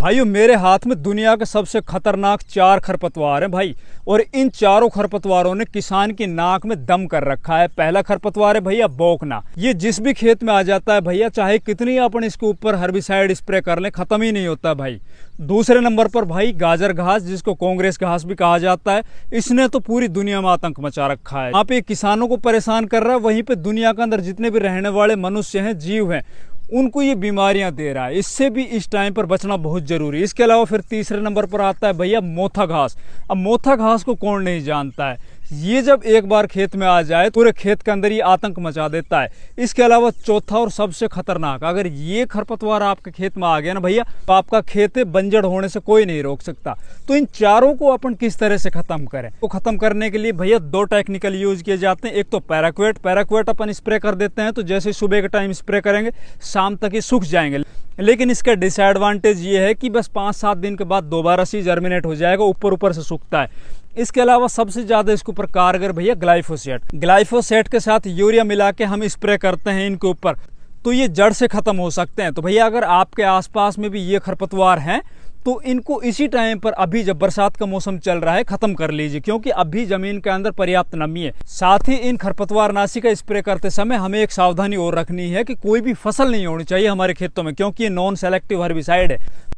भाइयों मेरे हाथ में दुनिया के सबसे खतरनाक 4 खरपतवार हैं भाई। और इन चारों खरपतवारों ने किसान की नाक में दम कर रखा है। पहला खरपतवार है भैया बोकना। ये जिस भी खेत में आ जाता है भैया, चाहे कितनी अपन इसके ऊपर हर्बिसाइड स्प्रे कर लें, खत्म ही नहीं होता भाई। दूसरे नंबर पर भाई गाजर घास, जिसको कांग्रेस घास भी कहा जाता है। इसने तो पूरी दुनिया में आतंक मचा रखा है। यहाँ पे किसानों को परेशान कर रहा है, वहीं पे दुनिया के अंदर जितने भी रहने वाले मनुष्य हैं, जीव हैं, उनको ये बीमारियां दे रहा है। इससे भी इस टाइम पर बचना बहुत जरूरी है। इसके अलावा फिर तीसरे नंबर पर आता है भैया मोथा घास। अब मोथा घास को कौन नहीं जानता है। ये जब एक बार खेत में आ जाए पूरे खेत के अंदर ये आतंक मचा देता है। इसके अलावा चौथा और सबसे खतरनाक, अगर ये खरपतवार आपके खेत में आ गया ना भैया, तो आपका खेत बंजर होने से कोई नहीं रोक सकता। तो इन चारों को अपन किस तरह से खत्म करें? तो खत्म करने के लिए भैया 2 टेक्निकल यूज किए जाते हैं। एक तो पैराक्वेट अपन स्प्रे कर देते हैं, तो जैसे सुबह के टाइम स्प्रे करेंगे शाम तक ये सूख जाएंगे। लेकिन इसका डिसएडवांटेज ये है कि बस 5-7 दिन के बाद दोबारा से जर्मिनेट हो जाएगा, ऊपर से सूखता है। इसके अलावा सबसे ज्यादा इसके ऊपर कारगर भैया ग्लाइफोसेट के साथ यूरिया मिला के हम स्प्रे करते हैं इनके ऊपर, तो ये जड़ से खत्म हो सकते हैं। तो भैया अगर आपके आसपास में भी ये खरपतवार हैं, तो इनको इसी टाइम पर, अभी जब बरसात का मौसम चल रहा है, खत्म कर लीजिए, क्योंकि अभी जमीन के अंदर पर्याप्त नमी है। साथ ही इन खरपतवार नाशी का स्प्रे करते समय हमें एक सावधानी और रखनी है कि कोई भी फसल नहीं होनी चाहिए हमारे खेतों में, क्योंकि ये नॉन सेलेक्टिव हर्बिसाइड है।